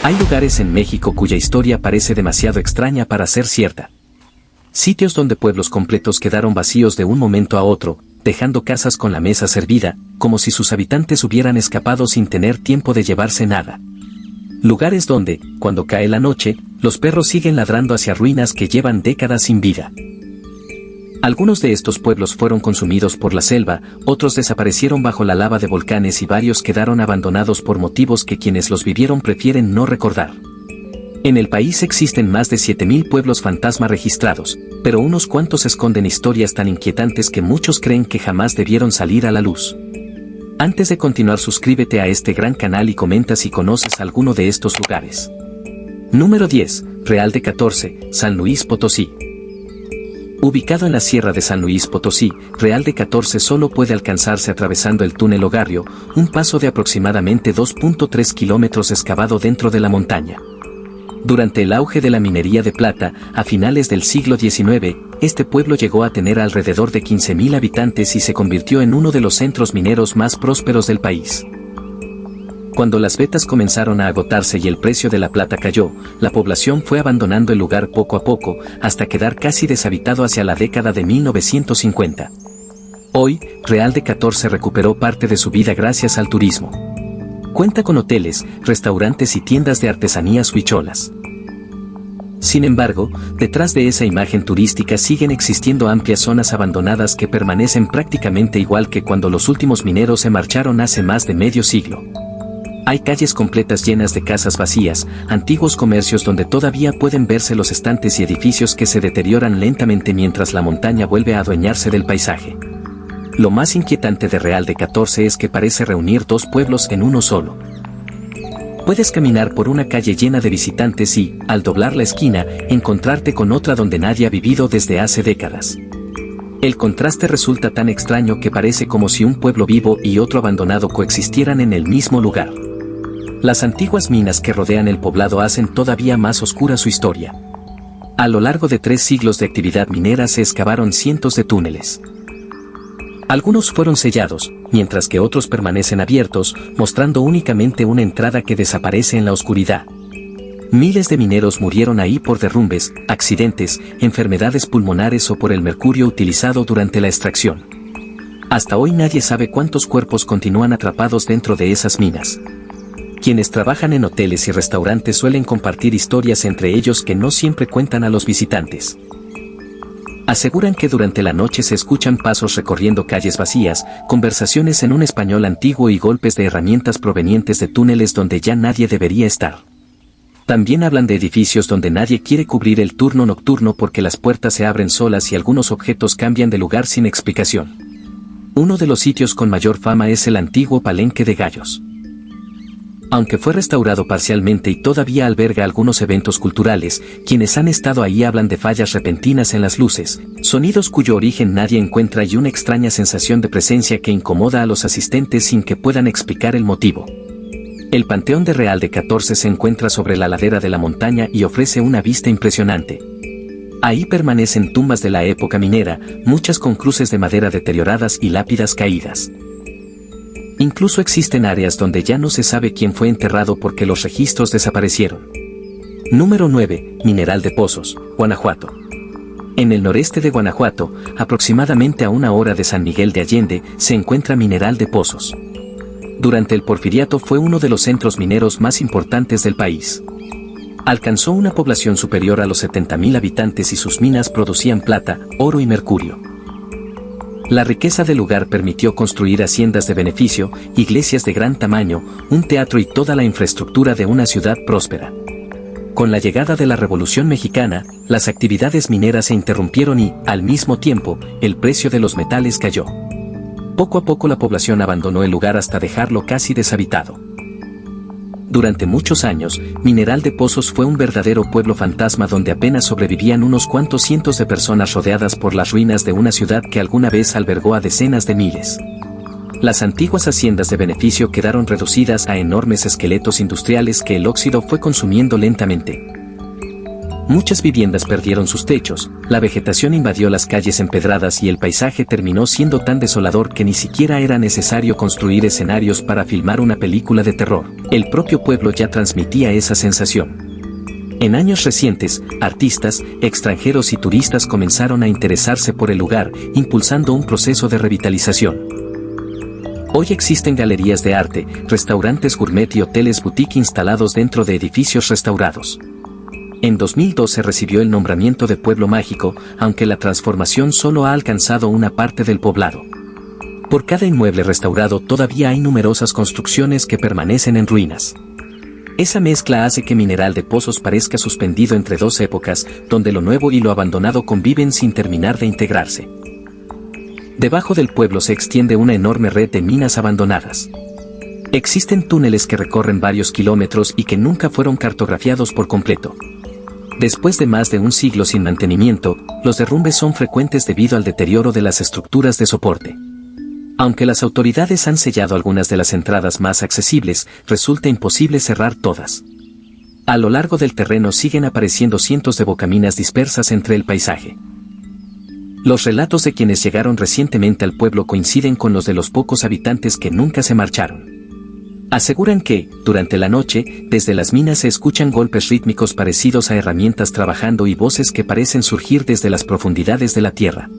Hay lugares en México cuya historia parece demasiado extraña para ser cierta. Sitios donde pueblos completos quedaron vacíos de un momento a otro, dejando casas con la mesa servida, como si sus habitantes hubieran escapado sin tener tiempo de llevarse nada. Lugares donde, cuando cae la noche, los perros siguen ladrando hacia ruinas que llevan décadas sin vida. Algunos de estos pueblos fueron consumidos por la selva, otros desaparecieron bajo la lava de volcanes y varios quedaron abandonados por motivos que quienes los vivieron prefieren no recordar. En el país existen más de 7.000 pueblos fantasma registrados, pero unos cuantos esconden historias tan inquietantes que muchos creen que jamás debieron salir a la luz. Antes de continuar, suscríbete a este gran canal y comenta si conoces alguno de estos lugares. Número 10. Real de 14, San Luis Potosí. Ubicado en la Sierra de San Luis Potosí, Real de 14 solo puede alcanzarse atravesando el túnel Ogarrio, un paso de aproximadamente 2.3 kilómetros excavado dentro de la montaña. Durante el auge de la minería de plata, a finales del siglo XIX, este pueblo llegó a tener alrededor de 15.000 habitantes y se convirtió en uno de los centros mineros más prósperos del país. Cuando las vetas comenzaron a agotarse y el precio de la plata cayó, la población fue abandonando el lugar poco a poco, hasta quedar casi deshabitado hacia la década de 1950. Hoy, Real de 14 recuperó parte de su vida gracias al turismo. Cuenta con hoteles, restaurantes y tiendas de artesanías huicholas. Sin embargo, detrás de esa imagen turística siguen existiendo amplias zonas abandonadas que permanecen prácticamente igual que cuando los últimos mineros se marcharon hace más de medio siglo. Hay calles completas llenas de casas vacías, antiguos comercios donde todavía pueden verse los estantes y edificios que se deterioran lentamente mientras la montaña vuelve a adueñarse del paisaje. Lo más inquietante de Real de 14 es que parece reunir dos pueblos en uno solo. Puedes caminar por una calle llena de visitantes y, al doblar la esquina, encontrarte con otra donde nadie ha vivido desde hace décadas. El contraste resulta tan extraño que parece como si un pueblo vivo y otro abandonado coexistieran en el mismo lugar. Las antiguas minas que rodean el poblado hacen todavía más oscura su historia. A lo largo de 3 siglos de actividad minera se excavaron cientos de túneles. Algunos fueron sellados, mientras que otros permanecen abiertos, mostrando únicamente una entrada que desaparece en la oscuridad. Miles de mineros murieron ahí por derrumbes, accidentes, enfermedades pulmonares o por el mercurio utilizado durante la extracción. Hasta hoy nadie sabe cuántos cuerpos continúan atrapados dentro de esas minas. Quienes trabajan en hoteles y restaurantes suelen compartir historias entre ellos que no siempre cuentan a los visitantes. Aseguran que durante la noche se escuchan pasos recorriendo calles vacías, conversaciones en un español antiguo y golpes de herramientas provenientes de túneles donde ya nadie debería estar. También hablan de edificios donde nadie quiere cubrir el turno nocturno porque las puertas se abren solas y algunos objetos cambian de lugar sin explicación. Uno de los sitios con mayor fama es el antiguo Palenque de Gallos. Aunque fue restaurado parcialmente y todavía alberga algunos eventos culturales, quienes han estado ahí hablan de fallas repentinas en las luces, sonidos cuyo origen nadie encuentra y una extraña sensación de presencia que incomoda a los asistentes sin que puedan explicar el motivo. El Panteón de Real de 14 se encuentra sobre la ladera de la montaña y ofrece una vista impresionante. Ahí permanecen tumbas de la época minera, muchas con cruces de madera deterioradas y lápidas caídas. Incluso existen áreas donde ya no se sabe quién fue enterrado porque los registros desaparecieron. Número 9. Mineral de Pozos, Guanajuato. En el noreste de Guanajuato, aproximadamente a 1 hora de San Miguel de Allende, se encuentra Mineral de Pozos. Durante el Porfiriato fue uno de los centros mineros más importantes del país. Alcanzó una población superior a los 70.000 habitantes y sus minas producían plata, oro y mercurio. La riqueza del lugar permitió construir haciendas de beneficio, iglesias de gran tamaño, un teatro y toda la infraestructura de una ciudad próspera. Con la llegada de la Revolución Mexicana, las actividades mineras se interrumpieron y, al mismo tiempo, el precio de los metales cayó. Poco a poco la población abandonó el lugar hasta dejarlo casi deshabitado. Durante muchos años, Mineral de Pozos fue un verdadero pueblo fantasma donde apenas sobrevivían unos cuantos cientos de personas rodeadas por las ruinas de una ciudad que alguna vez albergó a decenas de miles. Las antiguas haciendas de beneficio quedaron reducidas a enormes esqueletos industriales que el óxido fue consumiendo lentamente. Muchas viviendas perdieron sus techos, la vegetación invadió las calles empedradas y el paisaje terminó siendo tan desolador que ni siquiera era necesario construir escenarios para filmar una película de terror. El propio pueblo ya transmitía esa sensación. En años recientes, artistas, extranjeros y turistas comenzaron a interesarse por el lugar, impulsando un proceso de revitalización. Hoy existen galerías de arte, restaurantes gourmet y hoteles boutique instalados dentro de edificios restaurados. En 2012 recibió el nombramiento de Pueblo Mágico, aunque la transformación solo ha alcanzado una parte del poblado. Por cada inmueble restaurado todavía hay numerosas construcciones que permanecen en ruinas. Esa mezcla hace que Mineral de Pozos parezca suspendido entre dos épocas, donde lo nuevo y lo abandonado conviven sin terminar de integrarse. Debajo del pueblo se extiende una enorme red de minas abandonadas. Existen túneles que recorren varios kilómetros y que nunca fueron cartografiados por completo. Después de más de un siglo sin mantenimiento, los derrumbes son frecuentes debido al deterioro de las estructuras de soporte. Aunque las autoridades han sellado algunas de las entradas más accesibles, resulta imposible cerrar todas. A lo largo del terreno siguen apareciendo cientos de bocaminas dispersas entre el paisaje. Los relatos de quienes llegaron recientemente al pueblo coinciden con los de los pocos habitantes que nunca se marcharon. Aseguran que, durante la noche, desde las minas se escuchan golpes rítmicos parecidos a herramientas trabajando y voces que parecen surgir desde las profundidades de la tierra.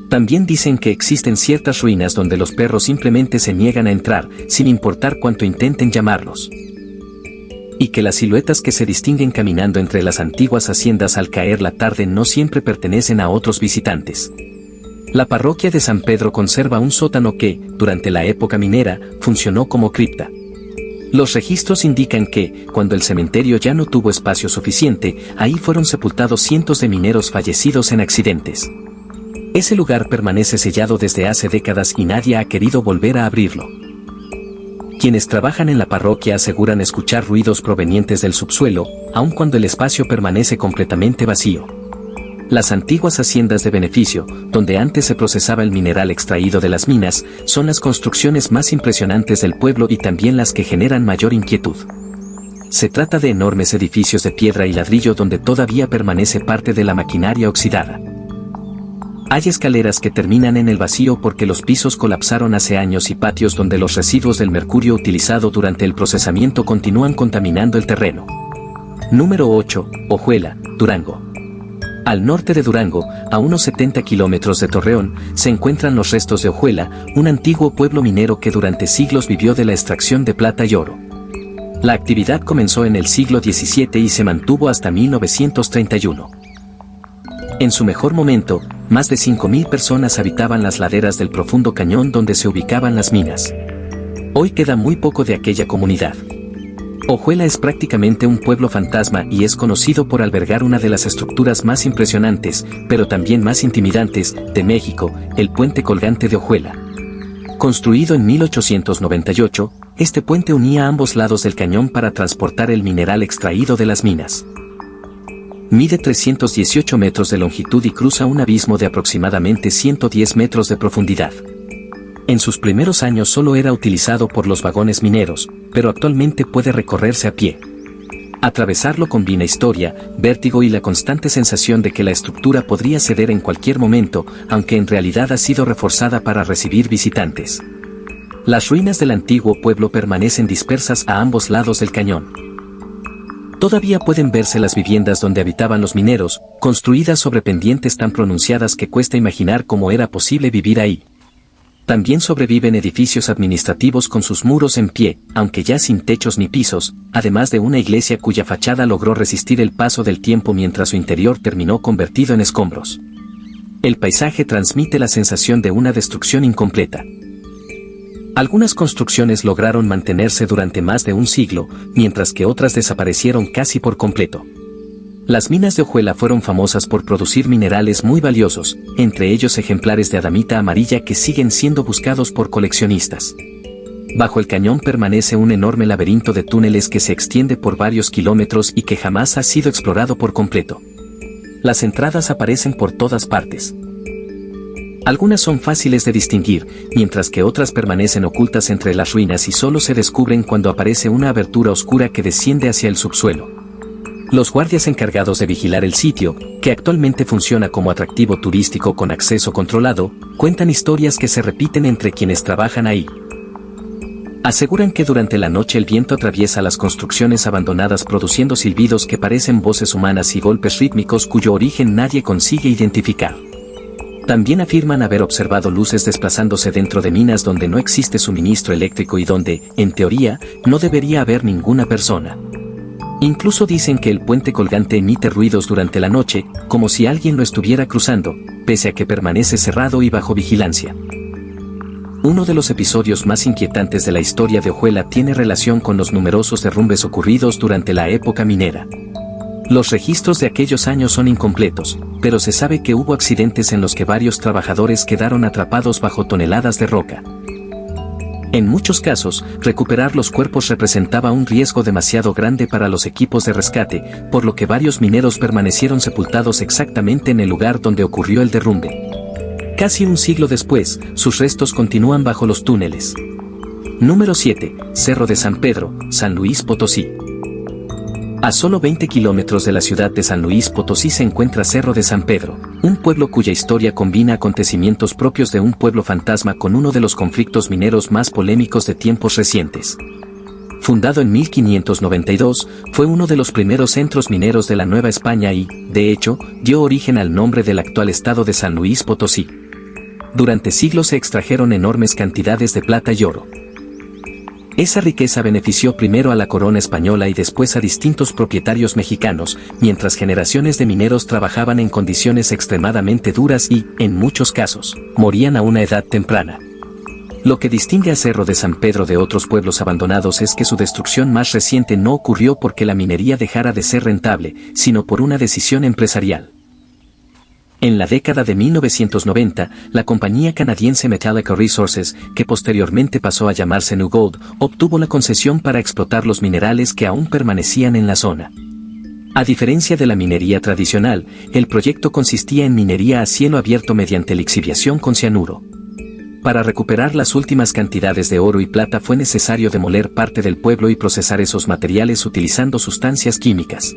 También dicen que existen ciertas ruinas donde los perros simplemente se niegan a entrar, sin importar cuánto intenten llamarlos. Y que las siluetas que se distinguen caminando entre las antiguas haciendas al caer la tarde no siempre pertenecen a otros visitantes. La parroquia de San Pedro conserva un sótano que, durante la época minera, funcionó como cripta. Los registros indican que, cuando el cementerio ya no tuvo espacio suficiente, ahí fueron sepultados cientos de mineros fallecidos en accidentes. Ese lugar permanece sellado desde hace décadas y nadie ha querido volver a abrirlo. Quienes trabajan en la parroquia aseguran escuchar ruidos provenientes del subsuelo, aun cuando el espacio permanece completamente vacío. Las antiguas haciendas de beneficio, donde antes se procesaba el mineral extraído de las minas, son las construcciones más impresionantes del pueblo y también las que generan mayor inquietud. Se trata de enormes edificios de piedra y ladrillo donde todavía permanece parte de la maquinaria oxidada. Hay escaleras que terminan en el vacío porque los pisos colapsaron hace años y patios donde los residuos del mercurio utilizado durante el procesamiento continúan contaminando el terreno. Número 8, Ojuela, Durango. Al norte de Durango, a unos 70 kilómetros de Torreón, se encuentran los restos de Ojuela, un antiguo pueblo minero que durante siglos vivió de la extracción de plata y oro. La actividad comenzó en el siglo XVII y se mantuvo hasta 1931. En su mejor momento, más de 5.000 personas habitaban las laderas del profundo cañón donde se ubicaban las minas. Hoy queda muy poco de aquella comunidad. Ojuela es prácticamente un pueblo fantasma y es conocido por albergar una de las estructuras más impresionantes, pero también más intimidantes, de México, el puente colgante de Ojuela. Construido en 1898, este puente unía ambos lados del cañón para transportar el mineral extraído de las minas. Mide 318 metros de longitud y cruza un abismo de aproximadamente 110 metros de profundidad. En sus primeros años solo era utilizado por los vagones mineros, pero actualmente puede recorrerse a pie. Atravesarlo combina historia, vértigo y la constante sensación de que la estructura podría ceder en cualquier momento, aunque en realidad ha sido reforzada para recibir visitantes. Las ruinas del antiguo pueblo permanecen dispersas a ambos lados del cañón. Todavía pueden verse las viviendas donde habitaban los mineros, construidas sobre pendientes tan pronunciadas que cuesta imaginar cómo era posible vivir ahí. También sobreviven edificios administrativos con sus muros en pie, aunque ya sin techos ni pisos, además de una iglesia cuya fachada logró resistir el paso del tiempo mientras su interior terminó convertido en escombros. El paisaje transmite la sensación de una destrucción incompleta. Algunas construcciones lograron mantenerse durante más de un siglo, mientras que otras desaparecieron casi por completo. Las minas de Ojuela fueron famosas por producir minerales muy valiosos, entre ellos ejemplares de adamita amarilla que siguen siendo buscados por coleccionistas. Bajo el cañón permanece un enorme laberinto de túneles que se extiende por varios kilómetros y que jamás ha sido explorado por completo. Las entradas aparecen por todas partes. Algunas son fáciles de distinguir, mientras que otras permanecen ocultas entre las ruinas y solo se descubren cuando aparece una abertura oscura que desciende hacia el subsuelo. Los guardias encargados de vigilar el sitio, que actualmente funciona como atractivo turístico con acceso controlado, cuentan historias que se repiten entre quienes trabajan ahí. Aseguran que durante la noche el viento atraviesa las construcciones abandonadas produciendo silbidos que parecen voces humanas y golpes rítmicos cuyo origen nadie consigue identificar. También afirman haber observado luces desplazándose dentro de minas donde no existe suministro eléctrico y donde, en teoría, no debería haber ninguna persona. Incluso dicen que el puente colgante emite ruidos durante la noche, como si alguien lo estuviera cruzando, pese a que permanece cerrado y bajo vigilancia. Uno de los episodios más inquietantes de la historia de Ojuela tiene relación con los numerosos derrumbes ocurridos durante la época minera. Los registros de aquellos años son incompletos, pero se sabe que hubo accidentes en los que varios trabajadores quedaron atrapados bajo toneladas de roca. En muchos casos, recuperar los cuerpos representaba un riesgo demasiado grande para los equipos de rescate, por lo que varios mineros permanecieron sepultados exactamente en el lugar donde ocurrió el derrumbe. Casi un siglo después, sus restos continúan bajo los túneles. Número 7. Cerro de San Pedro, San Luis Potosí. A solo 20 kilómetros de la ciudad de San Luis Potosí se encuentra Cerro de San Pedro, un pueblo cuya historia combina acontecimientos propios de un pueblo fantasma con uno de los conflictos mineros más polémicos de tiempos recientes. Fundado en 1592, fue uno de los primeros centros mineros de la Nueva España y, de hecho, dio origen al nombre del actual estado de San Luis Potosí. Durante siglos se extrajeron enormes cantidades de plata y oro. Esa riqueza benefició primero a la corona española y después a distintos propietarios mexicanos, mientras generaciones de mineros trabajaban en condiciones extremadamente duras y, en muchos casos, morían a una edad temprana. Lo que distingue a Cerro de San Pedro de otros pueblos abandonados es que su destrucción más reciente no ocurrió porque la minería dejara de ser rentable, sino por una decisión empresarial. En la década de 1990, la compañía canadiense Metallica Resources, que posteriormente pasó a llamarse New Gold, obtuvo la concesión para explotar los minerales que aún permanecían en la zona. A diferencia de la minería tradicional, el proyecto consistía en minería a cielo abierto mediante lixiviación con cianuro. Para recuperar las últimas cantidades de oro y plata fue necesario demoler parte del pueblo y procesar esos materiales utilizando sustancias químicas.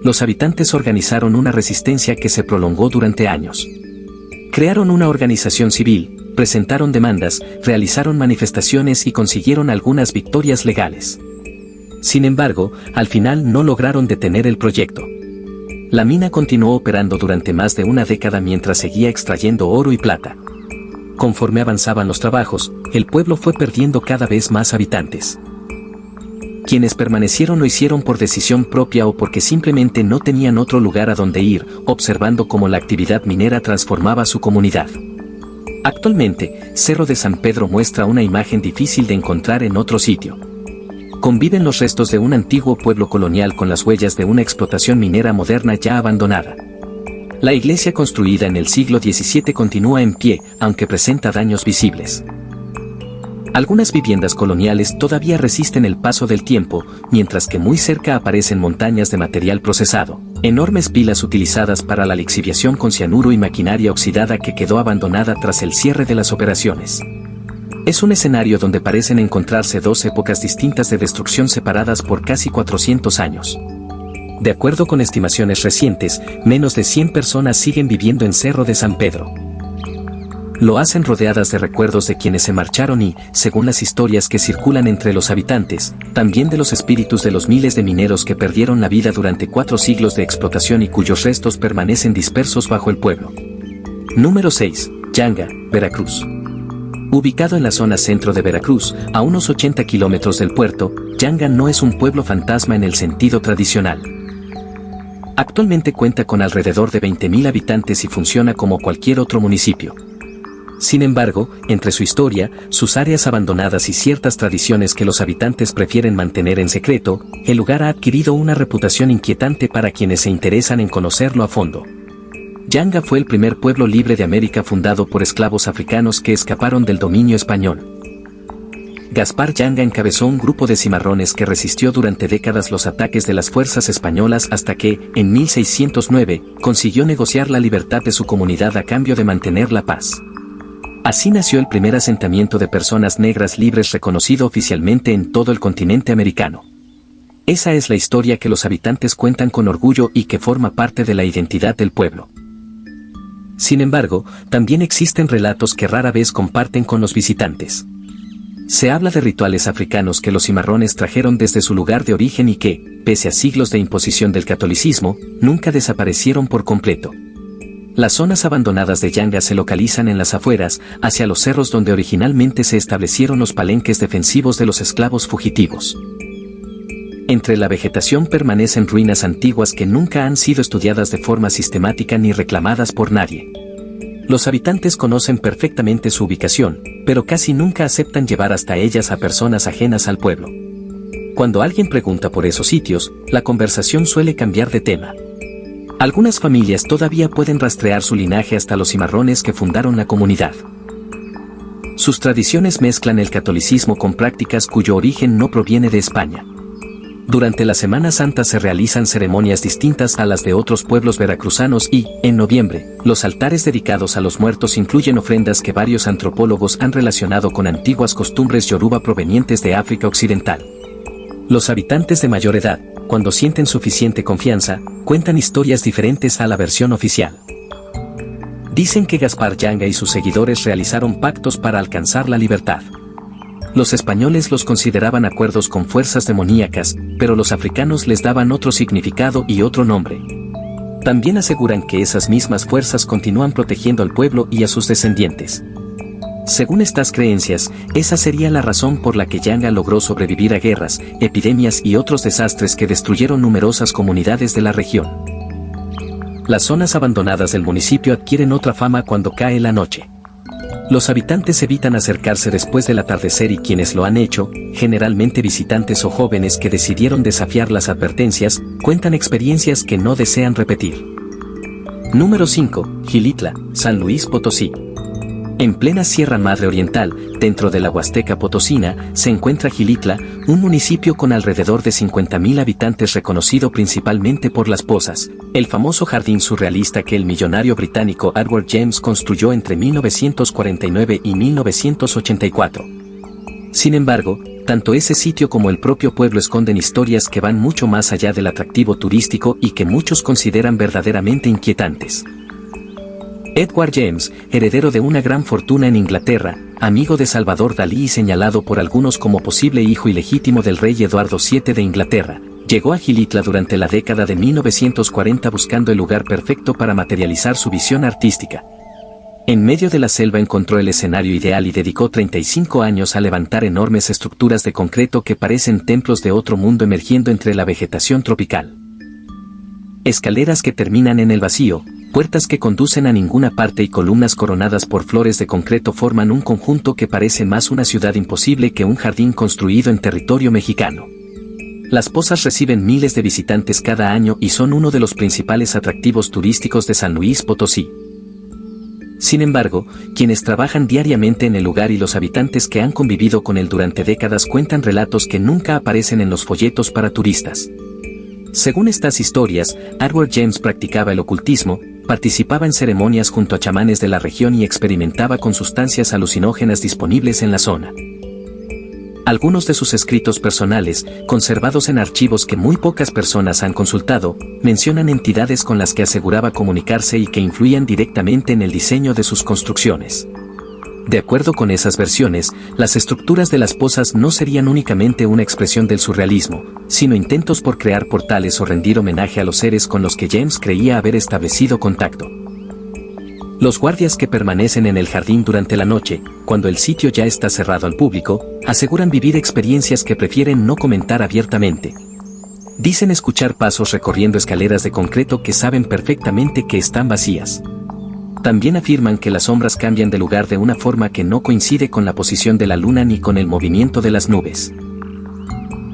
Los habitantes organizaron una resistencia que se prolongó durante años. Crearon una organización civil, presentaron demandas, realizaron manifestaciones y consiguieron algunas victorias legales. Sin embargo, al final no lograron detener el proyecto. La mina continuó operando durante más de una década mientras seguía extrayendo oro y plata. Conforme avanzaban los trabajos, el pueblo fue perdiendo cada vez más habitantes. Quienes permanecieron lo hicieron por decisión propia o porque simplemente no tenían otro lugar a donde ir, observando cómo la actividad minera transformaba su comunidad. Actualmente, Cerro de San Pedro muestra una imagen difícil de encontrar en otro sitio. Conviven los restos de un antiguo pueblo colonial con las huellas de una explotación minera moderna ya abandonada. La iglesia construida en el siglo XVII continúa en pie, aunque presenta daños visibles. Algunas viviendas coloniales todavía resisten el paso del tiempo, mientras que muy cerca aparecen montañas de material procesado, enormes pilas utilizadas para la lixiviación con cianuro y maquinaria oxidada que quedó abandonada tras el cierre de las operaciones. Es un escenario donde parecen encontrarse dos épocas distintas de destrucción separadas por casi 400 años. De acuerdo con estimaciones recientes, menos de 100 personas siguen viviendo en Cerro de San Pedro. Lo hacen rodeadas de recuerdos de quienes se marcharon y, según las historias que circulan entre los habitantes, también de los espíritus de los miles de mineros que perdieron la vida durante 4 siglos de explotación y cuyos restos permanecen dispersos bajo el pueblo. Número 6. Yanga, Veracruz. Ubicado en la zona centro de Veracruz, a unos 80 kilómetros del puerto, Yanga no es un pueblo fantasma en el sentido tradicional. Actualmente cuenta con alrededor de 20.000 habitantes y funciona como cualquier otro municipio. Sin embargo, entre su historia, sus áreas abandonadas y ciertas tradiciones que los habitantes prefieren mantener en secreto, el lugar ha adquirido una reputación inquietante para quienes se interesan en conocerlo a fondo. Yanga fue el primer pueblo libre de América fundado por esclavos africanos que escaparon del dominio español. Gaspar Yanga encabezó un grupo de cimarrones que resistió durante décadas los ataques de las fuerzas españolas hasta que, en 1609, consiguió negociar la libertad de su comunidad a cambio de mantener la paz. Así nació el primer asentamiento de personas negras libres reconocido oficialmente en todo el continente americano. Esa es la historia que los habitantes cuentan con orgullo y que forma parte de la identidad del pueblo. Sin embargo, también existen relatos que rara vez comparten con los visitantes. Se habla de rituales africanos que los cimarrones trajeron desde su lugar de origen y que, pese a siglos de imposición del catolicismo, nunca desaparecieron por completo. Las zonas abandonadas de Yanga se localizan en las afueras, hacia los cerros donde originalmente se establecieron los palenques defensivos de los esclavos fugitivos. Entre la vegetación permanecen ruinas antiguas que nunca han sido estudiadas de forma sistemática ni reclamadas por nadie. Los habitantes conocen perfectamente su ubicación, pero casi nunca aceptan llevar hasta ellas a personas ajenas al pueblo. Cuando alguien pregunta por esos sitios, la conversación suele cambiar de tema. Algunas familias todavía pueden rastrear su linaje hasta los cimarrones que fundaron la comunidad. Sus tradiciones mezclan el catolicismo con prácticas cuyo origen no proviene de España. Durante la Semana Santa se realizan ceremonias distintas a las de otros pueblos veracruzanos y, en noviembre, los altares dedicados a los muertos incluyen ofrendas que varios antropólogos han relacionado con antiguas costumbres yoruba provenientes de África Occidental. Los habitantes de mayor edad, cuando sienten suficiente confianza, cuentan historias diferentes a la versión oficial. Dicen que Gaspar Yanga y sus seguidores realizaron pactos para alcanzar la libertad. Los españoles los consideraban acuerdos con fuerzas demoníacas, pero los africanos les daban otro significado y otro nombre. También aseguran que esas mismas fuerzas continúan protegiendo al pueblo y a sus descendientes. Según estas creencias, esa sería la razón por la que Yanga logró sobrevivir a guerras, epidemias y otros desastres que destruyeron numerosas comunidades de la región. Las zonas abandonadas del municipio adquieren otra fama cuando cae la noche. Los habitantes evitan acercarse después del atardecer y quienes lo han hecho, generalmente visitantes o jóvenes que decidieron desafiar las advertencias, cuentan experiencias que no desean repetir. Número 5. Xilitla, San Luis Potosí. En plena Sierra Madre Oriental, dentro de la Huasteca Potosina, se encuentra Xilitla, un municipio con alrededor de 50.000 habitantes reconocido principalmente por las pozas, el famoso jardín surrealista que el millonario británico Edward James construyó entre 1949 y 1984. Sin embargo, tanto ese sitio como el propio pueblo esconden historias que van mucho más allá del atractivo turístico y que muchos consideran verdaderamente inquietantes. Edward James, heredero de una gran fortuna en Inglaterra, amigo de Salvador Dalí y señalado por algunos como posible hijo ilegítimo del rey Eduardo VII de Inglaterra, llegó a Xilitla durante la década de 1940 buscando el lugar perfecto para materializar su visión artística. En medio de la selva encontró el escenario ideal y dedicó 35 años a levantar enormes estructuras de concreto que parecen templos de otro mundo emergiendo entre la vegetación tropical. Escaleras que terminan en el vacío, puertas que conducen a ninguna parte y columnas coronadas por flores de concreto forman un conjunto que parece más una ciudad imposible que un jardín construido en territorio mexicano. Las pozas reciben miles de visitantes cada año y son uno de los principales atractivos turísticos de San Luis Potosí. Sin embargo, quienes trabajan diariamente en el lugar y los habitantes que han convivido con él durante décadas cuentan relatos que nunca aparecen en los folletos para turistas. Según estas historias, Edward James practicaba el ocultismo, participaba en ceremonias junto a chamanes de la región y experimentaba con sustancias alucinógenas disponibles en la zona. Algunos de sus escritos personales, conservados en archivos que muy pocas personas han consultado, mencionan entidades con las que aseguraba comunicarse y que influían directamente en el diseño de sus construcciones. De acuerdo con esas versiones, las estructuras de las pozas no serían únicamente una expresión del surrealismo, sino intentos por crear portales o rendir homenaje a los seres con los que James creía haber establecido contacto. Los guardias que permanecen en el jardín durante la noche, cuando el sitio ya está cerrado al público, aseguran vivir experiencias que prefieren no comentar abiertamente. Dicen escuchar pasos recorriendo escaleras de concreto que saben perfectamente que están vacías. También afirman que las sombras cambian de lugar de una forma que no coincide con la posición de la luna ni con el movimiento de las nubes.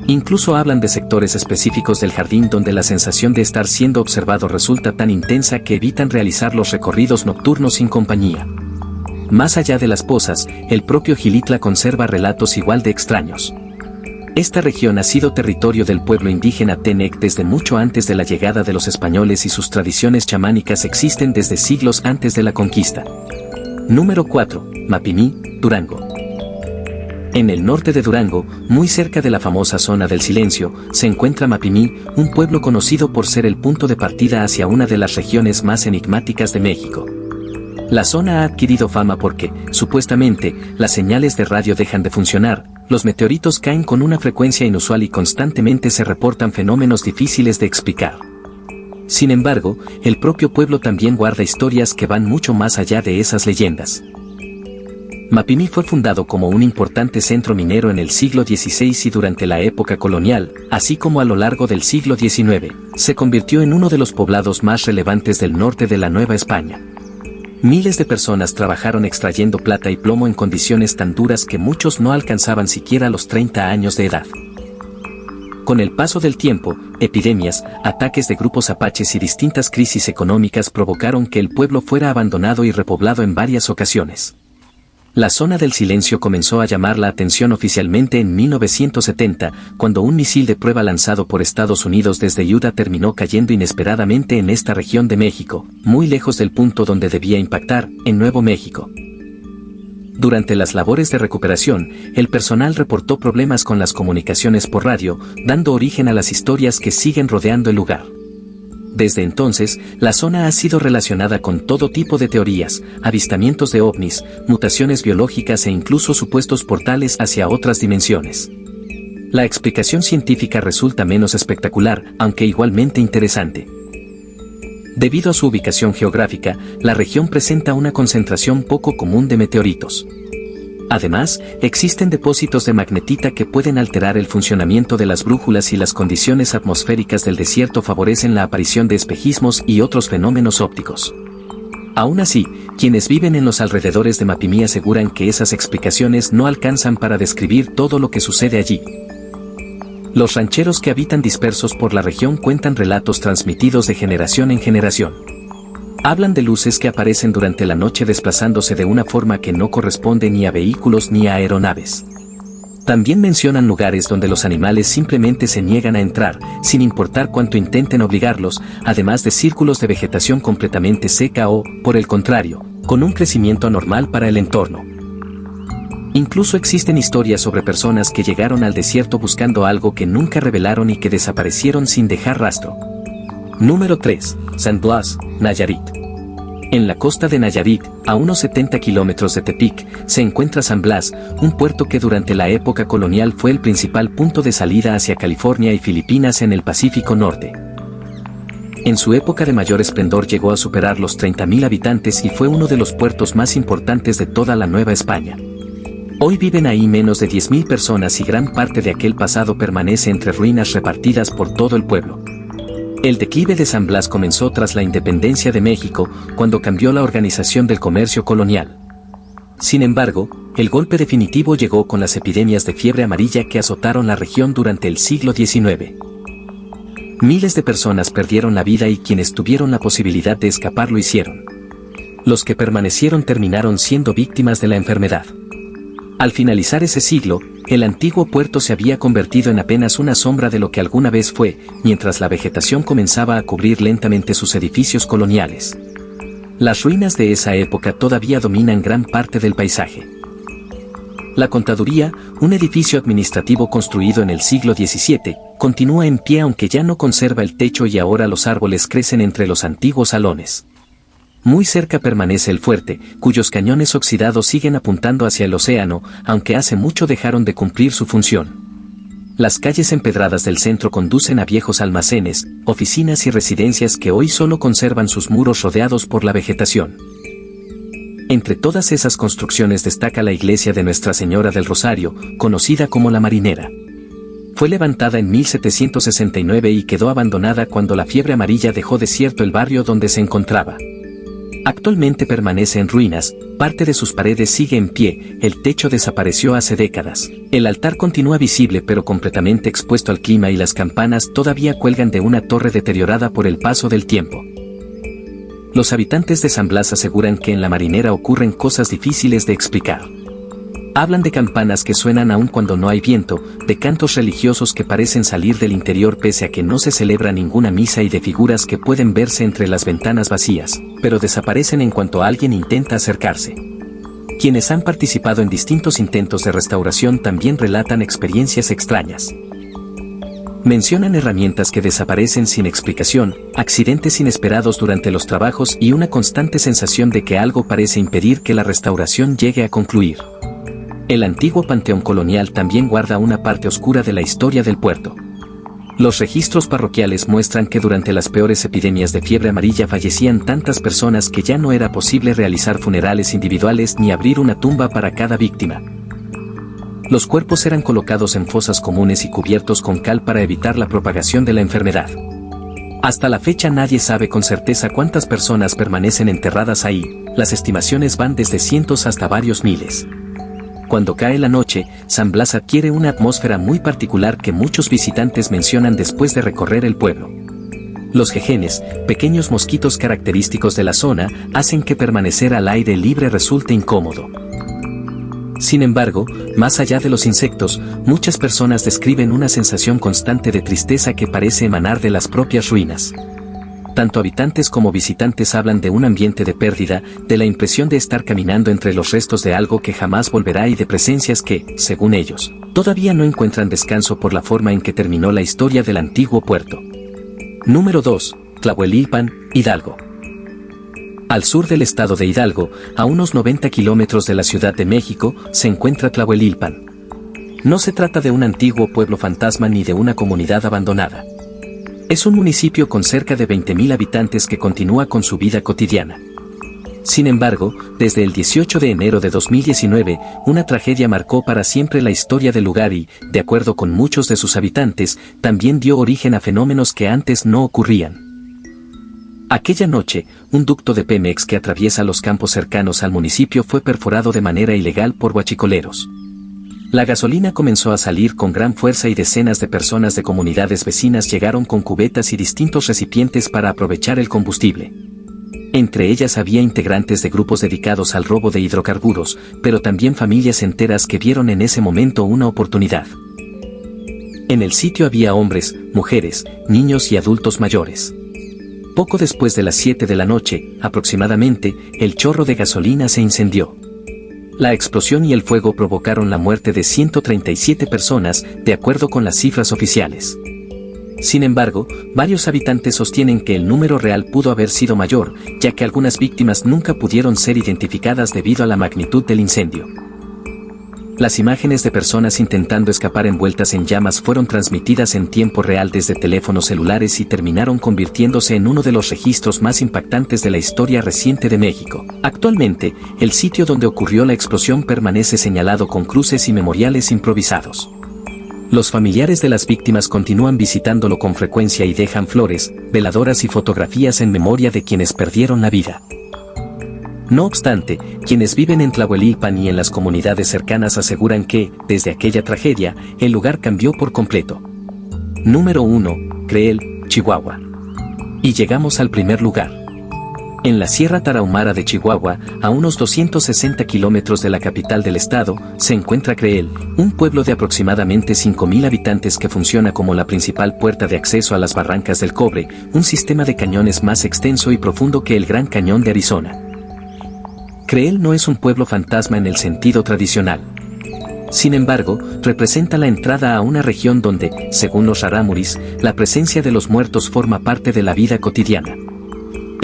Incluso hablan de sectores específicos del jardín donde la sensación de estar siendo observado resulta tan intensa que evitan realizar los recorridos nocturnos sin compañía. Más allá de las pozas, el propio Xilitla conserva relatos igual de extraños. Esta región ha sido territorio del pueblo indígena Tenec desde mucho antes de la llegada de los españoles y sus tradiciones chamánicas existen desde siglos antes de la conquista. Número 4. Mapimí, Durango. En el norte de Durango, muy cerca de la famosa zona del silencio, se encuentra Mapimí, un pueblo conocido por ser el punto de partida hacia una de las regiones más enigmáticas de México. La zona ha adquirido fama porque, supuestamente, las señales de radio dejan de funcionar, los meteoritos caen con una frecuencia inusual y constantemente se reportan fenómenos difíciles de explicar. Sin embargo, el propio pueblo también guarda historias que van mucho más allá de esas leyendas. Mapimí fue fundado como un importante centro minero en el siglo XVI y durante la época colonial, así como a lo largo del siglo XIX, se convirtió en uno de los poblados más relevantes del norte de la Nueva España. Miles de personas trabajaron extrayendo plata y plomo en condiciones tan duras que muchos no alcanzaban siquiera los 30 años de edad. Con el paso del tiempo, epidemias, ataques de grupos apaches y distintas crisis económicas provocaron que el pueblo fuera abandonado y repoblado en varias ocasiones. La zona del silencio comenzó a llamar la atención oficialmente en 1970, cuando un misil de prueba lanzado por Estados Unidos desde Utah terminó cayendo inesperadamente en esta región de México, muy lejos del punto donde debía impactar, en Nuevo México. Durante las labores de recuperación, el personal reportó problemas con las comunicaciones por radio, dando origen a las historias que siguen rodeando el lugar. Desde entonces, la zona ha sido relacionada con todo tipo de teorías, avistamientos de ovnis, mutaciones biológicas e incluso supuestos portales hacia otras dimensiones. La explicación científica resulta menos espectacular, aunque igualmente interesante. Debido a su ubicación geográfica, la región presenta una concentración poco común de meteoritos. Además, existen depósitos de magnetita que pueden alterar el funcionamiento de las brújulas y las condiciones atmosféricas del desierto favorecen la aparición de espejismos y otros fenómenos ópticos. Aún así, quienes viven en los alrededores de Mapimí aseguran que esas explicaciones no alcanzan para describir todo lo que sucede allí. Los rancheros que habitan dispersos por la región cuentan relatos transmitidos de generación en generación. Hablan de luces que aparecen durante la noche desplazándose de una forma que no corresponde ni a vehículos ni a aeronaves. También mencionan lugares donde los animales simplemente se niegan a entrar, sin importar cuánto intenten obligarlos, además de círculos de vegetación completamente seca o, por el contrario, con un crecimiento anormal para el entorno. Incluso existen historias sobre personas que llegaron al desierto buscando algo que nunca revelaron y que desaparecieron sin dejar rastro. Número 3. San Blas, Nayarit. En la costa de Nayarit, a unos 70 kilómetros de Tepic, se encuentra San Blas, un puerto que durante la época colonial fue el principal punto de salida hacia California y Filipinas en el Pacífico Norte. En su época de mayor esplendor llegó a superar los 30.000 habitantes y fue uno de los puertos más importantes de toda la Nueva España. Hoy viven ahí menos de 10.000 personas y gran parte de aquel pasado permanece entre ruinas repartidas por todo el pueblo. El declive de San Blas comenzó tras la independencia de México, cuando cambió la organización del comercio colonial. Sin embargo, el golpe definitivo llegó con las epidemias de fiebre amarilla que azotaron la región durante el siglo XIX. Miles de personas perdieron la vida y quienes tuvieron la posibilidad de escapar lo hicieron. Los que permanecieron terminaron siendo víctimas de la enfermedad. Al finalizar ese siglo, el antiguo puerto se había convertido en apenas una sombra de lo que alguna vez fue, mientras la vegetación comenzaba a cubrir lentamente sus edificios coloniales. Las ruinas de esa época todavía dominan gran parte del paisaje. La Contaduría, un edificio administrativo construido en el siglo XVII, continúa en pie aunque ya no conserva el techo y ahora los árboles crecen entre los antiguos salones. Muy cerca permanece el fuerte, cuyos cañones oxidados siguen apuntando hacia el océano, aunque hace mucho dejaron de cumplir su función. Las calles empedradas del centro conducen a viejos almacenes, oficinas y residencias que hoy solo conservan sus muros rodeados por la vegetación. Entre todas esas construcciones destaca la iglesia de Nuestra Señora del Rosario, conocida como La Marinera. Fue levantada en 1769 y quedó abandonada cuando la fiebre amarilla dejó desierto el barrio donde se encontraba. Actualmente permanece en ruinas, parte de sus paredes sigue en pie, el techo desapareció hace décadas. El altar continúa visible pero completamente expuesto al clima y las campanas todavía cuelgan de una torre deteriorada por el paso del tiempo. Los habitantes de San Blas aseguran que en La Marinera ocurren cosas difíciles de explicar. Hablan de campanas que suenan aún cuando no hay viento, de cantos religiosos que parecen salir del interior pese a que no se celebra ninguna misa y de figuras que pueden verse entre las ventanas vacías, pero desaparecen en cuanto alguien intenta acercarse. Quienes han participado en distintos intentos de restauración también relatan experiencias extrañas. Mencionan herramientas que desaparecen sin explicación, accidentes inesperados durante los trabajos y una constante sensación de que algo parece impedir que la restauración llegue a concluir. El antiguo panteón colonial también guarda una parte oscura de la historia del puerto. Los registros parroquiales muestran que durante las peores epidemias de fiebre amarilla fallecían tantas personas que ya no era posible realizar funerales individuales ni abrir una tumba para cada víctima. Los cuerpos eran colocados en fosas comunes y cubiertos con cal para evitar la propagación de la enfermedad. Hasta la fecha nadie sabe con certeza cuántas personas permanecen enterradas ahí, las estimaciones van desde cientos hasta varios miles. Cuando cae la noche, San Blas adquiere una atmósfera muy particular que muchos visitantes mencionan después de recorrer el pueblo. Los jejenes, pequeños mosquitos característicos de la zona, hacen que permanecer al aire libre resulte incómodo. Sin embargo, más allá de los insectos, muchas personas describen una sensación constante de tristeza que parece emanar de las propias ruinas. Tanto habitantes como visitantes hablan de un ambiente de pérdida, de la impresión de estar caminando entre los restos de algo que jamás volverá y de presencias que, según ellos, todavía no encuentran descanso por la forma en que terminó la historia del antiguo puerto. Número 2. Tlahuelilpan, Hidalgo. Al sur del estado de Hidalgo, a unos 90 kilómetros de la Ciudad de México, se encuentra Tlahuelilpan. No se trata de un antiguo pueblo fantasma ni de una comunidad abandonada. Es un municipio con cerca de 20.000 habitantes que continúa con su vida cotidiana. Sin embargo, desde el 18 de enero de 2019, una tragedia marcó para siempre la historia del lugar y, de acuerdo con muchos de sus habitantes, también dio origen a fenómenos que antes no ocurrían. Aquella noche, un ducto de Pemex que atraviesa los campos cercanos al municipio fue perforado de manera ilegal por huachicoleros. La gasolina comenzó a salir con gran fuerza y decenas de personas de comunidades vecinas llegaron con cubetas y distintos recipientes para aprovechar el combustible. Entre ellas había integrantes de grupos dedicados al robo de hidrocarburos, pero también familias enteras que vieron en ese momento una oportunidad. En el sitio había hombres, mujeres, niños y adultos mayores. Poco después de las 7 de la noche, aproximadamente, el chorro de gasolina se incendió. La explosión y el fuego provocaron la muerte de 137 personas, de acuerdo con las cifras oficiales. Sin embargo, varios habitantes sostienen que el número real pudo haber sido mayor, ya que algunas víctimas nunca pudieron ser identificadas debido a la magnitud del incendio. Las imágenes de personas intentando escapar envueltas en llamas fueron transmitidas en tiempo real desde teléfonos celulares y terminaron convirtiéndose en uno de los registros más impactantes de la historia reciente de México. Actualmente, el sitio donde ocurrió la explosión permanece señalado con cruces y memoriales improvisados. Los familiares de las víctimas continúan visitándolo con frecuencia y dejan flores, veladoras y fotografías en memoria de quienes perdieron la vida. No obstante, quienes viven en Tlahuelilpan y en las comunidades cercanas aseguran que, desde aquella tragedia, el lugar cambió por completo. Número 1. Creel, Chihuahua. Y llegamos al primer lugar. En la Sierra Tarahumara de Chihuahua, a unos 260 kilómetros de la capital del estado, se encuentra Creel, un pueblo de aproximadamente 5.000 habitantes que funciona como la principal puerta de acceso a las Barrancas del Cobre, un sistema de cañones más extenso y profundo que el Gran Cañón de Arizona. Creel no es un pueblo fantasma en el sentido tradicional. Sin embargo, representa la entrada a una región donde, según los rarámuris, la presencia de los muertos forma parte de la vida cotidiana.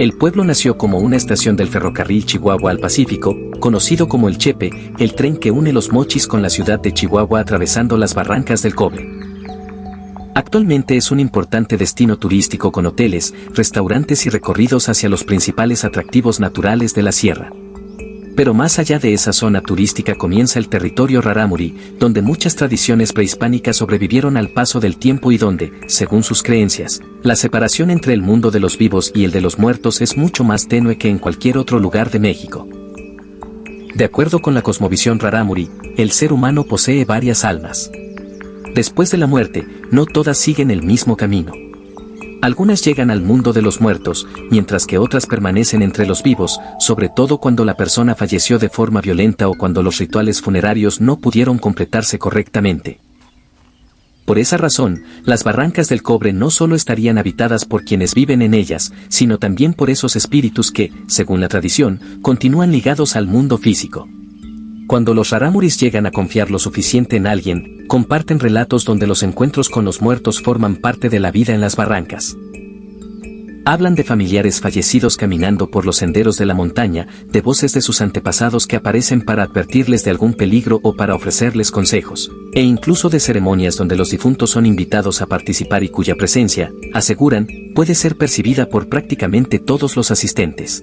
El pueblo nació como una estación del ferrocarril Chihuahua al Pacífico, conocido como el Chepe, el tren que une los Mochis con la ciudad de Chihuahua atravesando las Barrancas del Cobre. Actualmente es un importante destino turístico con hoteles, restaurantes y recorridos hacia los principales atractivos naturales de la sierra. Pero más allá de esa zona turística comienza el territorio rarámuri, donde muchas tradiciones prehispánicas sobrevivieron al paso del tiempo y donde, según sus creencias, la separación entre el mundo de los vivos y el de los muertos es mucho más tenue que en cualquier otro lugar de México. De acuerdo con la cosmovisión rarámuri, el ser humano posee varias almas. Después de la muerte, no todas siguen el mismo camino. Algunas llegan al mundo de los muertos, mientras que otras permanecen entre los vivos, sobre todo cuando la persona falleció de forma violenta o cuando los rituales funerarios no pudieron completarse correctamente. Por esa razón, las Barrancas del Cobre no solo estarían habitadas por quienes viven en ellas, sino también por esos espíritus que, según la tradición, continúan ligados al mundo físico. Cuando los rarámuris llegan a confiar lo suficiente en alguien, comparten relatos donde los encuentros con los muertos forman parte de la vida en las barrancas. Hablan de familiares fallecidos caminando por los senderos de la montaña, de voces de sus antepasados que aparecen para advertirles de algún peligro o para ofrecerles consejos, e incluso de ceremonias donde los difuntos son invitados a participar y cuya presencia, aseguran, puede ser percibida por prácticamente todos los asistentes.